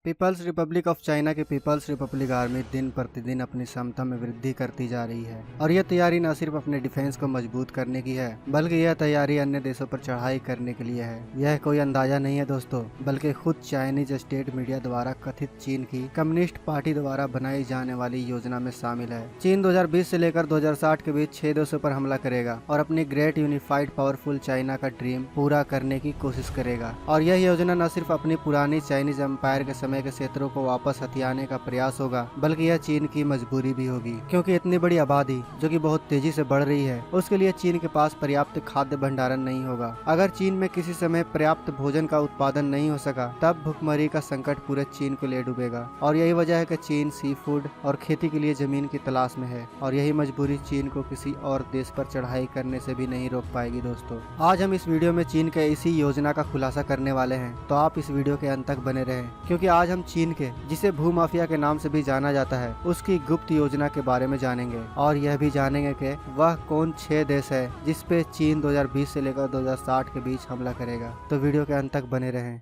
Peoples Republic of China की peoples Republic army दिन प्रतिदिन अपनी क्षमता में वृद्धि करती जा रही है और यह तैयारी न सिर्फ अपने डिफेंस को मजबूत करने की है बल्कि यह तैयारी अन्य देशों पर चढ़ाई करने के लिए है। यह कोई अंदाजा नहीं है दोस्तों, बल्कि खुद चाइनीज स्टेट मीडिया द्वारा कथित चीन की कम्युनिस्ट पार्टी द्वारा बनाई जाने वाली योजना में शामिल है। चीन 2020 से लेकर 2060 के बीच 6 देशों पर हमला करेगा और अपनी ग्रेट यूनिफाइड पावरफुल चाइना का ड्रीम पूरा करने की कोशिश करेगा। और यह योजना न सिर्फ अपनी पुरानी चाइनीज एम्पायर के समय के क्षेत्रों को वापस हथियाने का प्रयास होगा, बल्कि यह चीन की मजबूरी भी होगी, क्योंकि इतनी बड़ी आबादी जो कि बहुत तेजी से बढ़ रही है उसके लिए चीन के पास पर्याप्त खाद्य भंडारण नहीं होगा। अगर चीन में किसी समय पर्याप्त भोजन का उत्पादन नहीं हो सका तब भुखमरी का संकट पूरे चीन को ले डूबेगा। और यही वजह है कि चीन सी फूड और खेती के लिए जमीन की तलाश में है और यही मजबूरी चीन को किसी और देश पर चढ़ाई करने से भी नहीं रोक पाएगी। दोस्तों, आज हम इस वीडियो में चीन के इसी योजना का खुलासा करने वाले हैं, तो आप इस वीडियो के अंत तक बने रहें, क्योंकि आज हम चीन के, जिसे भूमाफिया के नाम से भी जाना जाता है, उसकी गुप्त योजना के बारे में जानेंगे और यह भी जानेंगे कि वह कौन 6 देश है जिस पे चीन 2020 से लेकर 2060 के बीच हमला करेगा। तो वीडियो के अंत तक बने रहें।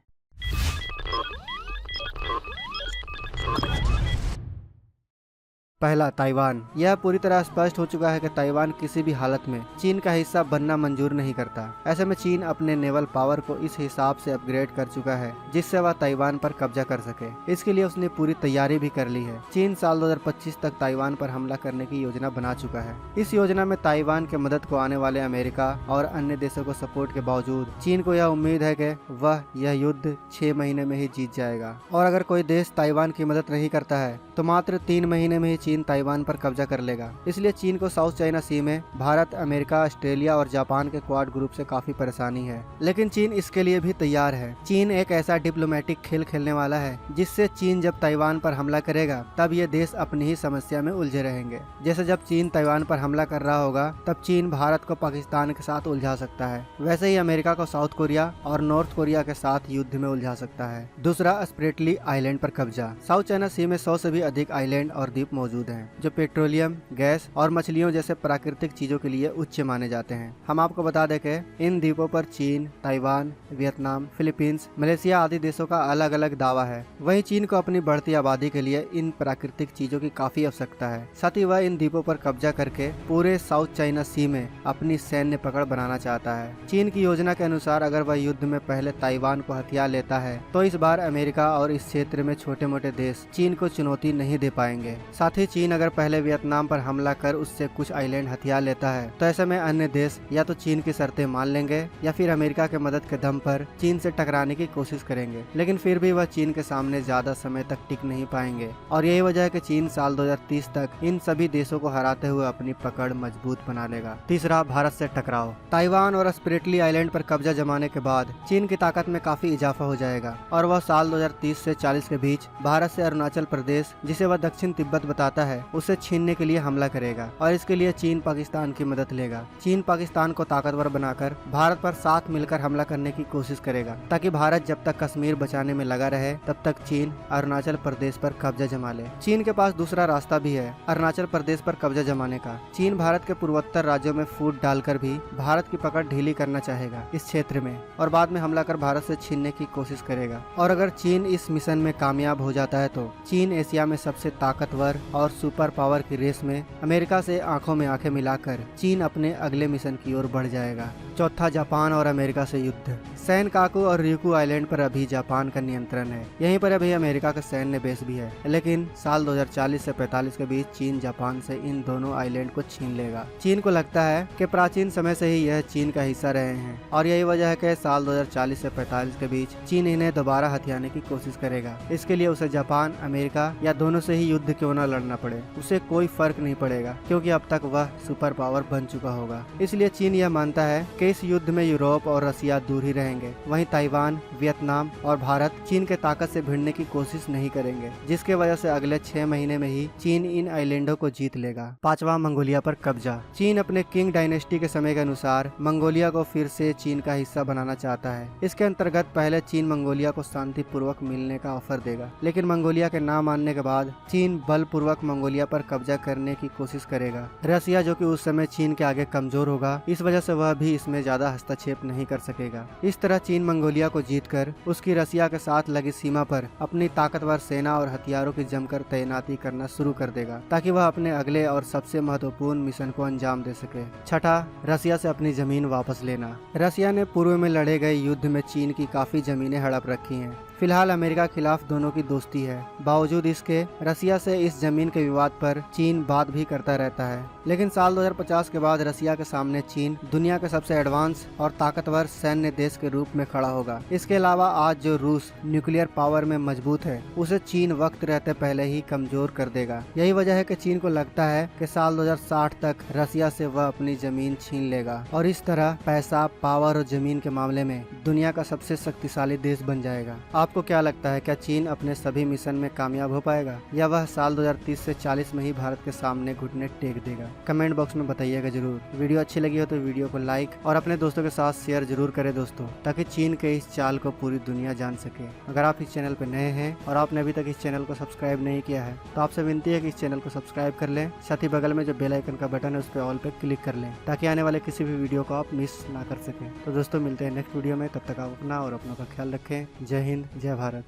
पहला, ताइवान। यह पूरी तरह स्पष्ट हो चुका है कि ताइवान किसी भी हालत में चीन का हिस्सा बनना मंजूर नहीं करता। ऐसे में चीन अपने नेवल पावर को इस हिसाब से अपग्रेड कर चुका है जिससे वह ताइवान पर कब्जा कर सके। इसके लिए उसने पूरी तैयारी भी कर ली है। चीन साल 2025 तक ताइवान पर हमला करने की योजना बना चुका है। इस योजना में ताइवान के मदद को आने वाले अमेरिका और अन्य देशों को सपोर्ट के बावजूद चीन को यह उम्मीद है कि वह यह युद्ध 6 महीने में ही जीत जाएगा। और अगर कोई देश ताइवान की मदद नहीं करता है तो मात्र 3 महीने में ही चीन ताइवान पर कब्जा कर लेगा। इसलिए चीन को साउथ चाइना सी में भारत, अमेरिका, ऑस्ट्रेलिया और जापान के क्वाड ग्रुप से काफी परेशानी है, लेकिन चीन इसके लिए भी तैयार है। चीन एक ऐसा डिप्लोमेटिक खेल खेलने वाला है जिससे चीन जब ताइवान पर हमला करेगा तब ये देश अपनी ही समस्या में उलझे रहेंगे। जैसे जब चीन ताइवान पर हमला कर रहा होगा तब चीन भारत को पाकिस्तान के साथ उलझा सकता है, वैसे ही अमेरिका को साउथ कोरिया और नॉर्थ कोरिया के साथ युद्ध में उलझा सकता है। दूसरा, स्प्रेटली आइलैंड पर कब्जा। साउथ चाइना सी में 100 से भी अधिक आइलैंड और द्वीप मौजूद हैं जो पेट्रोलियम, गैस और मछलियों जैसे प्राकृतिक चीजों के लिए उच्च माने जाते हैं। हम आपको बता दें कि इन द्वीपों पर चीन, ताइवान, वियतनाम, फिलीपींस, मलेशिया आदि देशों का अलग अलग दावा है। वहीं चीन को अपनी बढ़ती आबादी के लिए इन प्राकृतिक चीजों की काफी आवश्यकता है। साथ ही वह इन द्वीपों पर कब्जा करके पूरे साउथ चाइना सी में अपनी सैन्य पकड़ बनाना चाहता है। चीन की योजना के अनुसार अगर वह युद्ध में पहले ताइवान को हथिया लेता है तो इस बार अमेरिका और इस क्षेत्र में छोटे मोटे देश चीन को चुनौती नहीं दे पाएंगे। साथ ही चीन अगर पहले वियतनाम पर हमला कर उससे कुछ आइलैंड हथिया लेता है तो ऐसे में अन्य देश या तो चीन की शर्तें मान लेंगे या फिर अमेरिका के मदद के दम पर चीन से टकराने की कोशिश करेंगे, लेकिन फिर भी वह चीन के सामने ज्यादा समय तक टिक नहीं पाएंगे। और यही वजह है कि चीन साल 2030 तक इन सभी देशों को हराते हुए अपनी पकड़ मजबूत बना लेगा। तीसरा, भारत से टकराव। ताइवान और स्प्रेटली आइलैंड पर कब्जा जमाने के बाद चीन की ताकत में काफी इजाफा हो जाएगा और वह साल 2030 से 40 के बीच भारत से अरुणाचल प्रदेश, जिसे वह दक्षिण तिब्बत बताता है, उसे छीनने के लिए हमला करेगा और इसके लिए चीन पाकिस्तान की मदद लेगा। चीन पाकिस्तान को ताकतवर बनाकर भारत पर साथ मिलकर हमला करने की कोशिश करेगा ताकि भारत जब तक कश्मीर बचाने में लगा रहे तब तक चीन अरुणाचल प्रदेश पर कब्जा जमा ले। चीन के पास दूसरा रास्ता भी है अरुणाचल प्रदेश पर कब्जा जमाने का। चीन भारत के पूर्वोत्तर राज्यों में फूट डालकर भी भारत की पकड़ ढीली करना चाहेगा इस क्षेत्र में और बाद में हमला कर भारत से छीनने की कोशिश करेगा। और अगर चीन इस मिशन में कामयाब हो जाता है तो चीन एशिया में सबसे ताकतवर और सुपर पावर की रेस में अमेरिका से आंखों में आंखें मिलाकर चीन अपने अगले मिशन की ओर बढ़ जाएगा। चौथा, जापान और अमेरिका से युद्ध। सैनकाकू और रिकू आइलैंड पर अभी जापान का नियंत्रण है। यहीं पर अभी अमेरिका का सैन्य बेस भी है, लेकिन साल 2040 से 45 के बीच चीन जापान से इन दोनों आइलैंड को छीन लेगा। चीन को लगता है कि प्राचीन समय से ही यह चीन का हिस्सा रहे हैं और यही वजह है कि साल 2040 से 45 के बीच चीन इन्हें दोबारा हथियाने की कोशिश करेगा। इसके लिए उसे जापान, अमेरिका या दोनों से ही युद्ध क्यों न लड़ना पड़े, उसे कोई फर्क नहीं पड़ेगा, क्योंकि अब तक वह सुपर पावर बन चुका होगा। इसलिए चीन यह मानता है कि इस युद्ध में यूरोप और रसिया दूर ही रहेंगे। वहीं ताइवान, वियतनाम और भारत चीन के ताकत से भिड़ने की कोशिश नहीं करेंगे, जिसके वजह से अगले 6 महीने में ही चीन इन आइलैंडों को जीत लेगा। पांचवा, मंगोलिया पर कब्जा। चीन अपने किंग डायनेस्टी के समय के अनुसार मंगोलिया को फिर से चीन का हिस्सा बनाना चाहता है। इसके अंतर्गत पहले चीन मंगोलिया को शांति पूर्वक मिलने का ऑफर देगा, लेकिन मंगोलिया के ना मानने के बाद चीन बलपूर्वक मंगोलिया पर कब्जा करने की कोशिश करेगा। रसिया, जो कि उस समय चीन के आगे कमजोर होगा, इस वजह से वह भी इसमें में ज्यादा हस्तक्षेप नहीं कर सकेगा। इस तरह चीन मंगोलिया को जीतकर उसकी रसिया के साथ लगी सीमा पर अपनी ताकतवर सेना और हथियारों की जमकर तैनाती करना शुरू कर देगा, ताकि वह अपने अगले और सबसे महत्वपूर्ण मिशन को अंजाम दे सके। छठा, रसिया से अपनी जमीन वापस लेना। रसिया ने पूर्व में लड़े गए युद्ध में चीन की काफी जमीनें हड़प रखी हैं। फिलहाल अमेरिका खिलाफ दोनों की दोस्ती है। बावजूद इसके रसिया से इस जमीन के विवाद पर चीन बात भी करता रहता है। लेकिन साल 2050 के बाद रसिया के सामने चीन दुनिया के सबसे एडवांस और ताकतवर सैन्य देश के रूप में खड़ा होगा। इसके अलावा आज जो रूस न्यूक्लियर पावर में मजबूत है, उसे चीन वक्त रहते पहले ही कमजोर कर देगा। यही वजह है कि चीन को लगता है कि साल 2060 तक रसिया से वह अपनी जमीन छीन लेगा और इस तरह पैसा, पावर और जमीन के मामले में दुनिया का सबसे शक्तिशाली देश बन जाएगा। आपको क्या लगता है, क्या चीन अपने सभी मिशन में कामयाब हो पाएगा या वह साल 2030 से 40 में ही भारत के सामने घुटने टेक देगा? कमेंट बॉक्स में बताइएगा जरूर। वीडियो अच्छी लगी हो तो वीडियो को लाइक और अपने दोस्तों के साथ शेयर जरूर करें दोस्तों, ताकि चीन के इस चाल को पूरी दुनिया जान सके। अगर आप इस चैनल पर नए हैं और आपने अभी तक इस चैनल को सब्सक्राइब नहीं किया है तो आपसे विनती है कि इस चैनल को सब्सक्राइब कर लें। साथ ही बगल में जो बेल आइकन का बटन है उस पर ऑल पे क्लिक कर लें, ताकि आने वाले किसी भी वीडियो को आप मिस ना कर सकें। तो दोस्तों मिलते हैं नेक्स्ट वीडियो में, तब तक आप अपना और अपनों का ख्याल रखें। जय हिंद, जय भारत।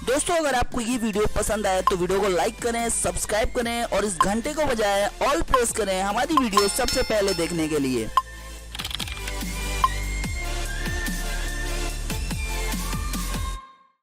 दोस्तों अगर आपको ये वीडियो पसंद आए तो वीडियो को लाइक करें, सब्सक्राइब करें और इस घंटे को बजाय ऑल प्रेस करें हमारी वीडियो सबसे पहले देखने के लिए।